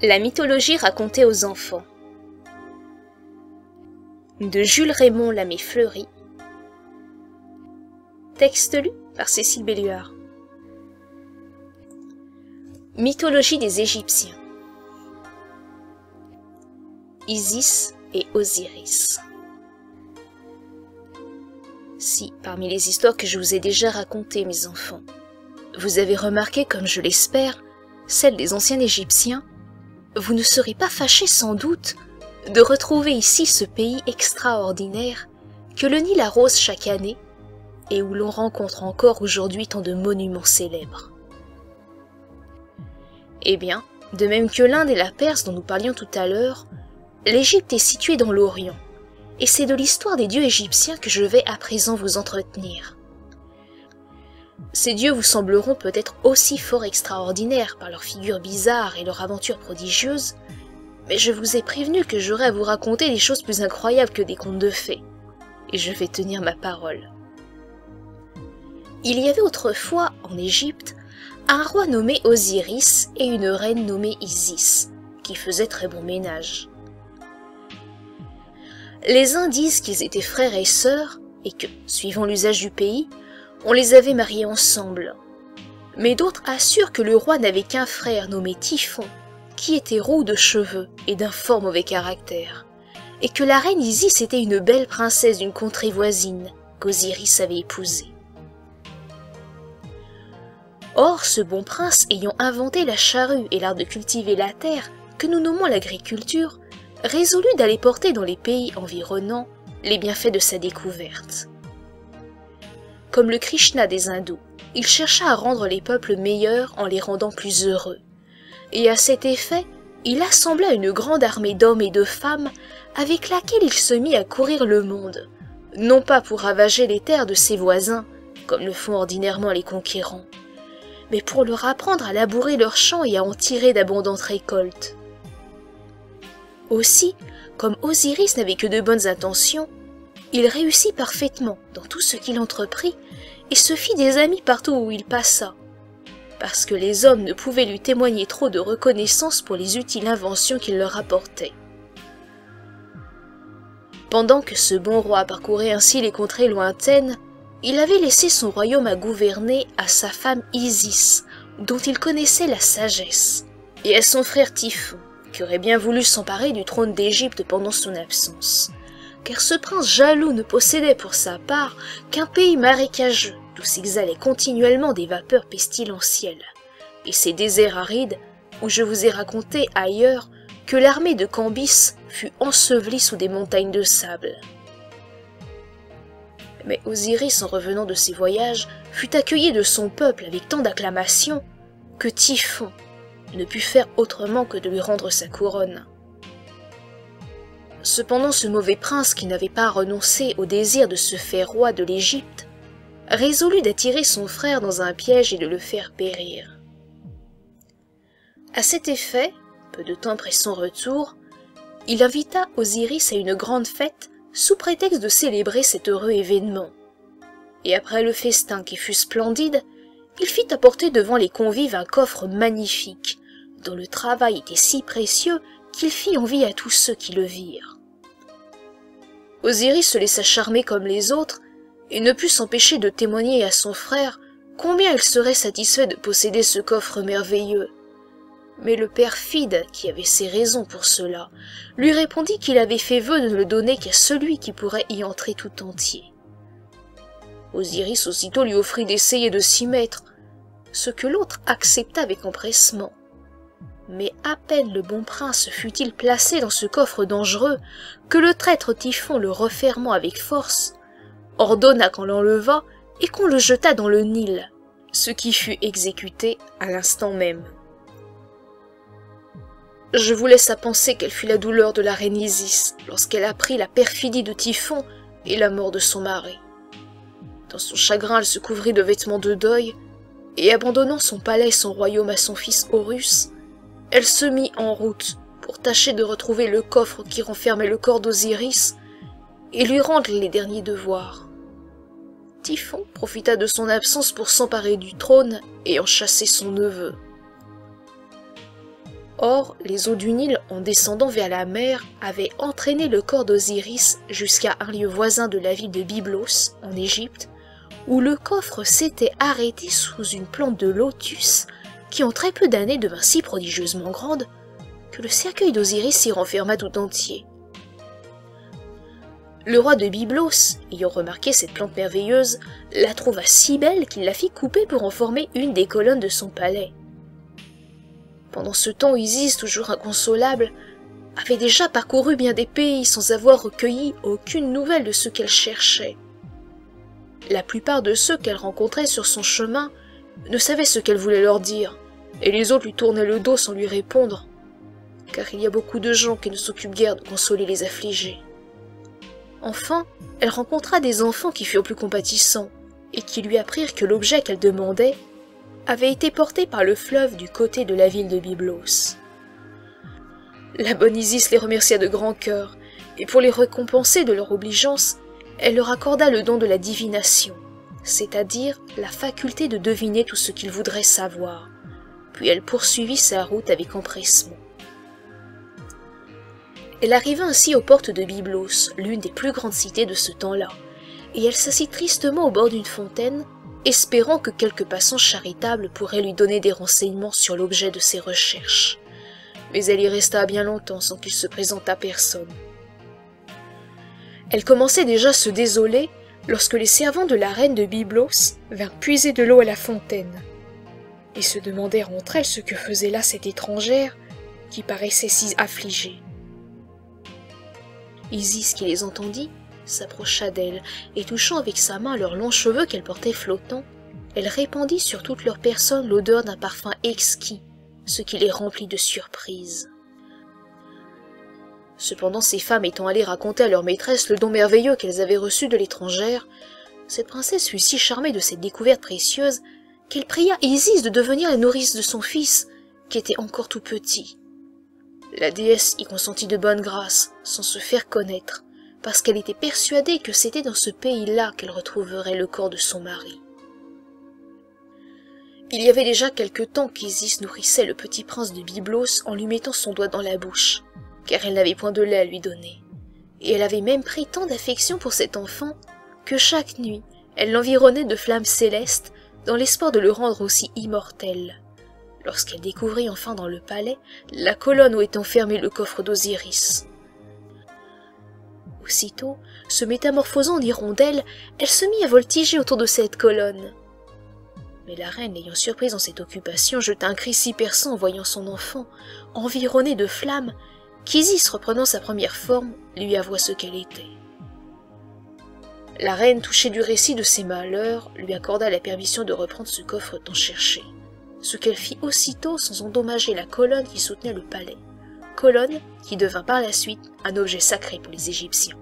La mythologie racontée aux enfants. De Jules Raymond Lamé-Fleury. Texte lu par Cécile Belluard. Mythologie des Égyptiens. Isis et Osiris. Si, parmi les histoires que je vous ai déjà racontées, mes enfants, vous avez remarqué, comme je l'espère, celle des anciens Égyptiens, vous ne serez pas fâchés sans doute de retrouver ici ce pays extraordinaire que le Nil arrose chaque année et où l'on rencontre encore aujourd'hui tant de monuments célèbres. Eh bien, de même que l'Inde et la Perse dont nous parlions tout à l'heure, l'Égypte est située dans l'Orient, et c'est de l'histoire des dieux égyptiens que je vais à présent vous entretenir. Ces dieux vous sembleront peut-être aussi fort extraordinaires par leurs figures bizarres et leurs aventures prodigieuses, mais je vous ai prévenu que j'aurais à vous raconter des choses plus incroyables que des contes de fées, et je vais tenir ma parole. Il y avait autrefois, en Égypte, un roi nommé Osiris et une reine nommée Isis, qui faisaient très bon ménage. Les uns disent qu'ils étaient frères et sœurs, et que, suivant l'usage du pays, on les avait mariés ensemble. Mais d'autres assurent que le roi n'avait qu'un frère nommé Typhon, qui était roux de cheveux et d'un fort mauvais caractère, et que la reine Isis était une belle princesse d'une contrée voisine qu'Osiris avait épousée. Or, ce bon prince ayant inventé la charrue et l'art de cultiver la terre, que nous nommons l'agriculture, résolut d'aller porter dans les pays environnants les bienfaits de sa découverte. Comme le Krishna des hindous, il chercha à rendre les peuples meilleurs en les rendant plus heureux. Et à cet effet, il assembla une grande armée d'hommes et de femmes avec laquelle il se mit à courir le monde, non pas pour ravager les terres de ses voisins, comme le font ordinairement les conquérants, mais pour leur apprendre à labourer leurs champs et à en tirer d'abondantes récoltes. Aussi, comme Osiris n'avait que de bonnes intentions, il réussit parfaitement dans tout ce qu'il entreprit et se fit des amis partout où il passa, parce que les hommes ne pouvaient lui témoigner trop de reconnaissance pour les utiles inventions qu'il leur apportait. Pendant que ce bon roi parcourait ainsi les contrées lointaines, il avait laissé son royaume à gouverner à sa femme Isis, dont il connaissait la sagesse, et à son frère Typhon, qui aurait bien voulu s'emparer du trône d'Égypte pendant son absence, car ce prince jaloux ne possédait pour sa part qu'un pays marécageux d'où s'exhalaient continuellement des vapeurs pestilentielles, et ces déserts arides où je vous ai raconté ailleurs que l'armée de Cambis fut ensevelie sous des montagnes de sable. Mais Osiris, en revenant de ses voyages, fut accueilli de son peuple avec tant d'acclamations que Typhon ne put faire autrement que de lui rendre sa couronne. Cependant, ce mauvais prince, qui n'avait pas renoncé au désir de se faire roi de l'Égypte, résolut d'attirer son frère dans un piège et de le faire périr. À cet effet, peu de temps après son retour, il invita Osiris à une grande fête sous prétexte de célébrer cet heureux événement. Et après le festin qui fut splendide, il fit apporter devant les convives un coffre magnifique, dont le travail était si précieux qu'il fit envie à tous ceux qui le virent. Osiris se laissa charmer comme les autres, et ne put s'empêcher de témoigner à son frère combien il serait satisfait de posséder ce coffre merveilleux. Mais le perfide, qui avait ses raisons pour cela, lui répondit qu'il avait fait vœu de ne le donner qu'à celui qui pourrait y entrer tout entier. Osiris aussitôt lui offrit d'essayer de s'y mettre, ce que l'autre accepta avec empressement. Mais à peine le bon prince fut-il placé dans ce coffre dangereux que le traître Typhon, le refermant avec force, ordonna qu'on l'enlevât et qu'on le jetât dans le Nil, ce qui fut exécuté à l'instant même. Je vous laisse à penser quelle fut la douleur de la reine Isis lorsqu'elle apprit la perfidie de Typhon et la mort de son mari. Dans son chagrin, elle se couvrit de vêtements de deuil, et abandonnant son palais et son royaume à son fils Horus, elle se mit en route pour tâcher de retrouver le coffre qui renfermait le corps d'Osiris et lui rendre les derniers devoirs. Typhon profita de son absence pour s'emparer du trône et en chasser son neveu. Or, les eaux du Nil, en descendant vers la mer, avaient entraîné le corps d'Osiris jusqu'à un lieu voisin de la ville de Byblos, en Égypte, où le coffre s'était arrêté sous une plante de lotus qui en très peu d'années devint si prodigieusement grande que le cercueil d'Osiris s'y renferma tout entier. Le roi de Byblos, ayant remarqué cette plante merveilleuse, la trouva si belle qu'il la fit couper pour en former une des colonnes de son palais. Pendant ce temps, Isis, toujours inconsolable, avait déjà parcouru bien des pays sans avoir recueilli aucune nouvelle de ce qu'elle cherchait. La plupart de ceux qu'elle rencontrait sur son chemin ne savaient ce qu'elle voulait leur dire, et les autres lui tournaient le dos sans lui répondre, car il y a beaucoup de gens qui ne s'occupent guère de consoler les affligés. Enfin, elle rencontra des enfants qui furent plus compatissants, et qui lui apprirent que l'objet qu'elle demandait avait été porté par le fleuve du côté de la ville de Byblos. La bonne Isis les remercia de grand cœur, et pour les récompenser de leur obligeance, elle leur accorda le don de la divination, c'est-à-dire la faculté de deviner tout ce qu'ils voudraient savoir, puis elle poursuivit sa route avec empressement. Elle arriva ainsi aux portes de Byblos, l'une des plus grandes cités de ce temps-là, et elle s'assit tristement au bord d'une fontaine, espérant que quelques passants charitables pourraient lui donner des renseignements sur l'objet de ses recherches. Mais elle y resta bien longtemps sans qu'il se présentât personne. Elle commençait déjà à se désoler lorsque les servants de la reine de Byblos vinrent puiser de l'eau à la fontaine, et se demandèrent entre elles ce que faisait là cette étrangère qui paraissait si affligée. Isis, qui les entendit, s'approcha d'elles, et touchant avec sa main leurs longs cheveux qu'elle portait flottants, elle répandit sur toute leur personne l'odeur d'un parfum exquis, ce qui les remplit de surprise. Cependant, ces femmes étant allées raconter à leur maîtresse le don merveilleux qu'elles avaient reçu de l'étrangère, cette princesse fut si charmée de cette découverte précieuse qu'elle pria Isis de devenir la nourrice de son fils, qui était encore tout petit. La déesse y consentit de bonne grâce, sans se faire connaître, parce qu'elle était persuadée que c'était dans ce pays-là qu'elle retrouverait le corps de son mari. Il y avait déjà quelque temps qu'Isis nourrissait le petit prince de Byblos en lui mettant son doigt dans la bouche, car elle n'avait point de lait à lui donner, et elle avait même pris tant d'affection pour cet enfant que chaque nuit elle l'environnait de flammes célestes dans l'espoir de le rendre aussi immortel. Lorsqu'elle découvrit enfin dans le palais la colonne où était enfermé le coffre d'Osiris. Aussitôt, se métamorphosant en hirondelle, elle se mit à voltiger autour de cette colonne. Mais la reine, l'ayant surprise dans cette occupation, jeta un cri si perçant en voyant son enfant, environné de flammes, qu'Isis, reprenant sa première forme, lui avoua ce qu'elle était. La reine, touchée du récit de ses malheurs, lui accorda la permission de reprendre ce coffre tant cherché, ce qu'elle fit aussitôt sans endommager la colonne qui soutenait le palais, colonne qui devint par la suite un objet sacré pour les Égyptiens.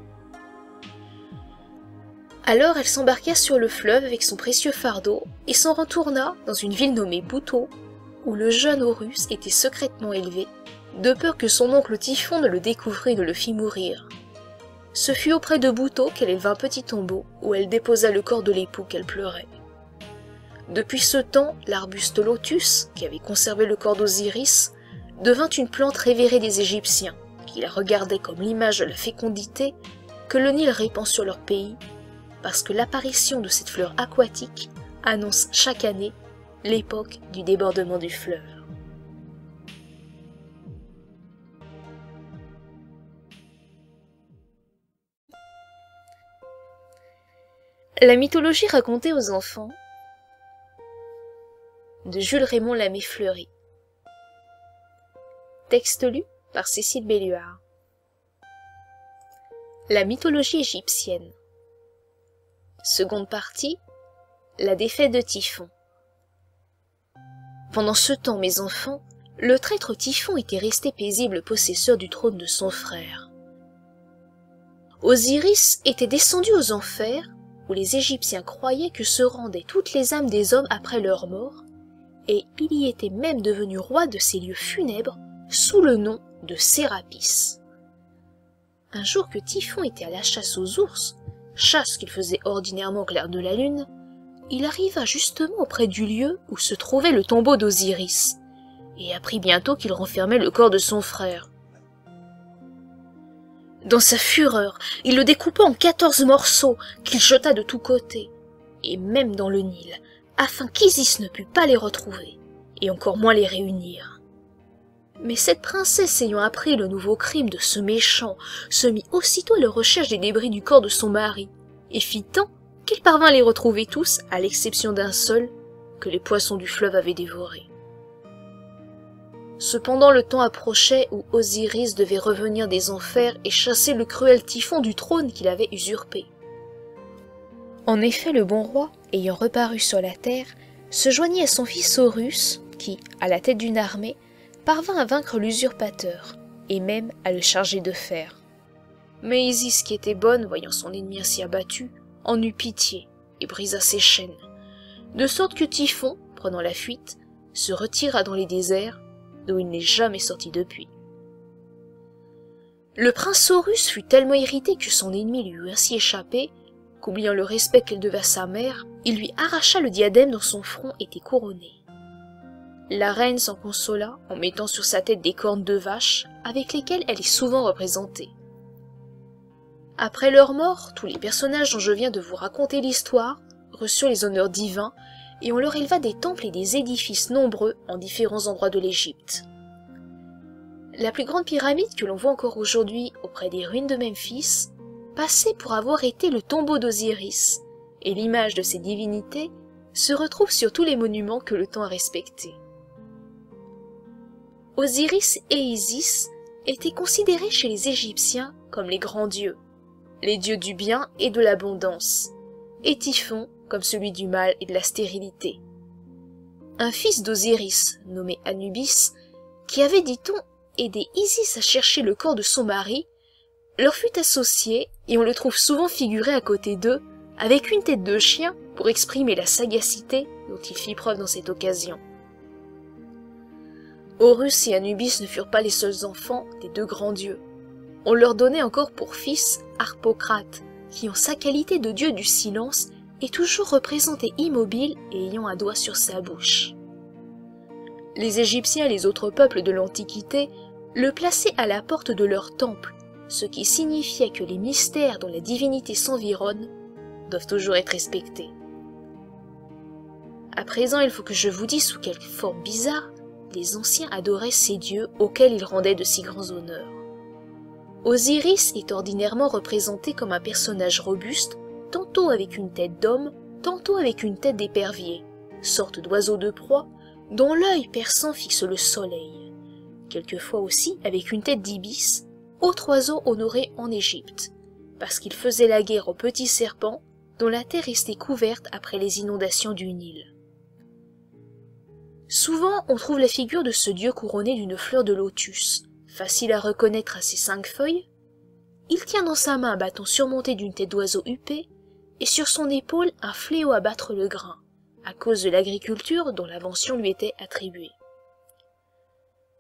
Alors elle s'embarqua sur le fleuve avec son précieux fardeau et s'en retourna dans une ville nommée Bouto, où le jeune Horus était secrètement élevé, de peur que son oncle Typhon ne le découvrît et ne le fît mourir. Ce fut auprès de Bouto qu'elle éleva un petit tombeau où elle déposa le corps de l'époux qu'elle pleurait. Depuis ce temps, l'arbuste lotus, qui avait conservé le corps d'Osiris, devint une plante révérée des Égyptiens, qui la regardaient comme l'image de la fécondité que le Nil répand sur leur pays, parce que l'apparition de cette fleur aquatique annonce chaque année l'époque du débordement du fleuve. La mythologie racontée aux enfants de Jules Raymond Lamé-Fleury. Texte lu par Cécile Belluard. La mythologie égyptienne. Seconde partie, la défaite de Typhon. Pendant ce temps, mes enfants, le traître Typhon était resté paisible possesseur du trône de son frère. Osiris était descendu aux enfers, où les Égyptiens croyaient que se rendaient toutes les âmes des hommes après leur mort, et il y était même devenu roi de ces lieux funèbres sous le nom de Sérapis. Un jour que Typhon était à la chasse aux ours, chasse qu'il faisait ordinairement au clair de la lune, il arriva justement auprès du lieu où se trouvait le tombeau d'Osiris, et apprit bientôt qu'il renfermait le corps de son frère. Dans sa fureur, il le découpa en 14 morceaux qu'il jeta de tous côtés, et même dans le Nil, afin qu'Isis ne pût pas les retrouver, et encore moins les réunir. Mais cette princesse ayant appris le nouveau crime de ce méchant, se mit aussitôt à la recherche des débris du corps de son mari, et fit tant qu'il parvint à les retrouver tous, à l'exception d'un seul, que les poissons du fleuve avaient dévoré. Cependant le temps approchait où Osiris devait revenir des enfers et chasser le cruel Typhon du trône qu'il avait usurpé. En effet, le bon roi, ayant reparu sur la terre, se joignit à son fils Horus, qui, à la tête d'une armée, parvint à vaincre l'usurpateur, et même à le charger de fer. Mais Isis, qui était bonne, voyant son ennemi ainsi abattu, en eut pitié et brisa ses chaînes, de sorte que Typhon, prenant la fuite, se retira dans les déserts, d'où il n'est jamais sorti depuis. Le prince Horus fut tellement irrité que son ennemi lui eut ainsi échappé, qu'oubliant le respect qu'elle devait à sa mère, il lui arracha le diadème dont son front était couronné. La reine s'en consola en mettant sur sa tête des cornes de vache, avec lesquelles elle est souvent représentée. Après leur mort, tous les personnages dont je viens de vous raconter l'histoire reçurent les honneurs divins, et on leur éleva des temples et des édifices nombreux en différents endroits de l'Égypte. La plus grande pyramide que l'on voit encore aujourd'hui auprès des ruines de Memphis passait pour avoir été le tombeau d'Osiris, et l'image de ces divinités se retrouve sur tous les monuments que le temps a respectés. Osiris et Isis étaient considérés chez les Égyptiens comme les grands dieux, les dieux du bien et de l'abondance, et Typhon comme celui du mal et de la stérilité. Un fils d'Osiris, nommé Anubis, qui avait, dit-on, aidé Isis à chercher le corps de son mari, leur fut associé et on le trouve souvent figuré à côté d'eux, avec une tête de chien pour exprimer la sagacité dont il fit preuve dans cette occasion. Horus et Anubis ne furent pas les seuls enfants des deux grands dieux. On leur donnait encore pour fils Harpocrate, qui en sa qualité de dieu du silence est toujours représenté immobile et ayant un doigt sur sa bouche. Les Égyptiens et les autres peuples de l'Antiquité le plaçaient à la porte de leur temple, ce qui signifiait que les mystères dont la divinité s'environne doivent toujours être respectés. À présent, il faut que je vous dise sous quelle forme bizarre les anciens adoraient ces dieux auxquels ils rendaient de si grands honneurs. Osiris est ordinairement représenté comme un personnage robuste, tantôt avec une tête d'homme, tantôt avec une tête d'épervier, sorte d'oiseau de proie, dont l'œil perçant fixe le soleil, quelquefois aussi avec une tête d'ibis, autre oiseau honoré en Égypte, parce qu'il faisait la guerre aux petits serpents dont la terre restait couverte après les inondations du Nil. Souvent, on trouve la figure de ce dieu couronné d'une fleur de lotus, facile à reconnaître à ses 5 feuilles. Il tient dans sa main un bâton surmonté d'une tête d'oiseau huppé, et sur son épaule un fléau à battre le grain, à cause de l'agriculture dont l'invention lui était attribuée.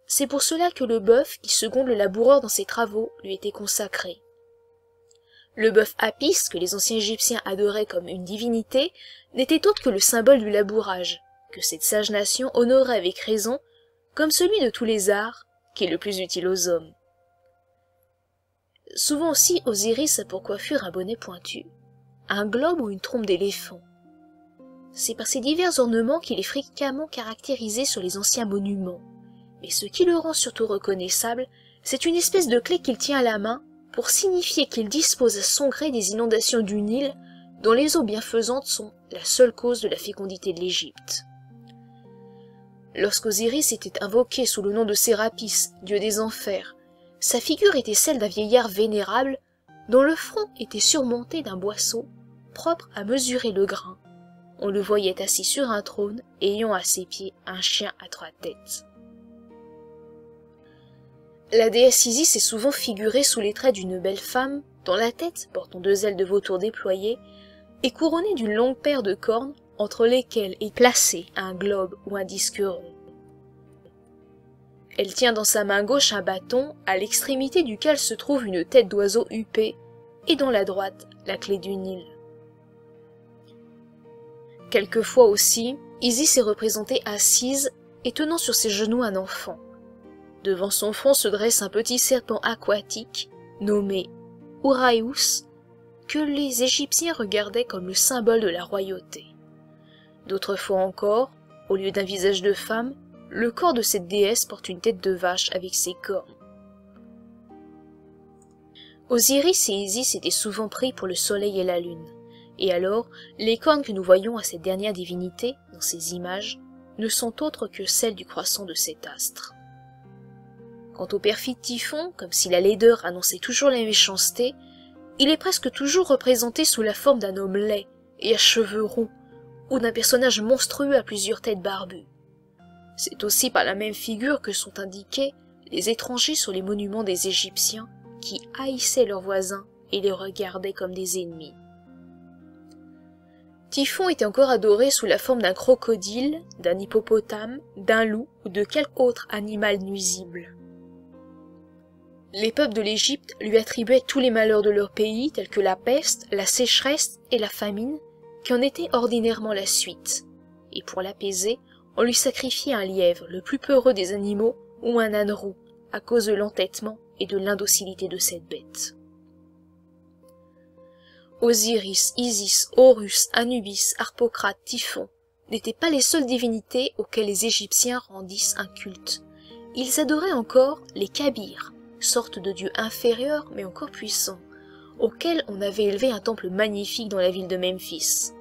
C'est pour cela que le bœuf, qui seconde le laboureur dans ses travaux, lui était consacré. Le bœuf Apis, que les anciens Égyptiens adoraient comme une divinité, n'était autre que le symbole du labourage, que cette sage nation honorait avec raison, comme celui de tous les arts, qui est le plus utile aux hommes. Souvent aussi, Osiris a pour coiffure un bonnet pointu, un globe ou une trompe d'éléphant. C'est par ces divers ornements qu'il est fréquemment caractérisé sur les anciens monuments, mais ce qui le rend surtout reconnaissable, c'est une espèce de clé qu'il tient à la main pour signifier qu'il dispose à son gré des inondations du Nil, dont les eaux bienfaisantes sont la seule cause de la fécondité de l'Égypte. Lorsqu'Osiris était invoqué sous le nom de Sérapis, dieu des enfers, sa figure était celle d'un vieillard vénérable dont le front était surmonté d'un boisseau propre à mesurer le grain. On le voyait assis sur un trône ayant à ses pieds un chien à 3 têtes. La déesse Isis est souvent figurée sous les traits d'une belle femme dont la tête, portant 2 ailes de vautour déployées, est couronnée d'une longue paire de cornes entre lesquelles est placé un globe ou un disque rond. Elle tient dans sa main gauche un bâton à l'extrémité duquel se trouve une tête d'oiseau huppé et dans la droite la clé du Nil. Quelquefois aussi, Isis est représentée assise et tenant sur ses genoux un enfant. Devant son front se dresse un petit serpent aquatique, nommé Uraeus, que les Égyptiens regardaient comme le symbole de la royauté. D'autres fois encore, au lieu d'un visage de femme, le corps de cette déesse porte une tête de vache avec ses cornes. Osiris et Isis étaient souvent pris pour le soleil et la lune, et alors les cornes que nous voyons à cette dernière divinité, dans ces images, ne sont autres que celles du croissant de cet astre. Quant au perfide Typhon, comme si la laideur annonçait toujours la méchanceté, il est presque toujours représenté sous la forme d'un homme laid et à cheveux roux, ou d'un personnage monstrueux à plusieurs têtes barbues. C'est aussi par la même figure que sont indiqués les étrangers sur les monuments des Égyptiens qui haïssaient leurs voisins et les regardaient comme des ennemis. Typhon était encore adoré sous la forme d'un crocodile, d'un hippopotame, d'un loup ou de quelque autre animal nuisible. Les peuples de l'Égypte lui attribuaient tous les malheurs de leur pays, tels que la peste, la sécheresse et la famine, qui en étaient ordinairement la suite. Et pour l'apaiser, on lui sacrifiait un lièvre, le plus peureux des animaux, ou un âne roux, à cause de l'entêtement et de l'indocilité de cette bête. Osiris, Isis, Horus, Anubis, Harpocrate, Typhon n'étaient pas les seules divinités auxquelles les Égyptiens rendissent un culte. Ils adoraient encore les Kabyres, sorte de dieux inférieurs mais encore puissants, auxquels on avait élevé un temple magnifique dans la ville de Memphis.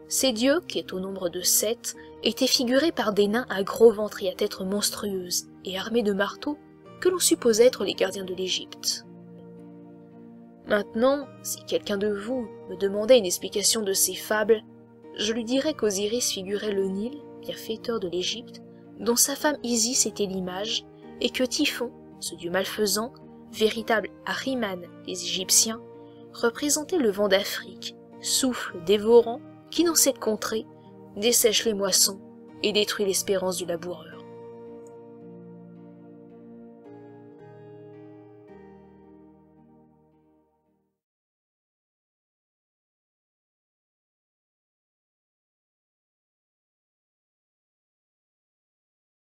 Ces dieux, qui est au nombre de 7, étaient figurés par des nains à gros ventre et à tête monstrueuse, et armés de marteaux, que l'on supposait être les gardiens de l'Égypte. Maintenant, si quelqu'un de vous me demandait une explication de ces fables, je lui dirais qu'Osiris figurait le Nil, bienfaiteur de l'Égypte, dont sa femme Isis était l'image, et que Typhon, ce dieu malfaisant, véritable Ahriman des Égyptiens, représentait le vent d'Afrique, souffle dévorant, qui dans cette contrée dessèche les moissons et détruit l'espérance du laboureur.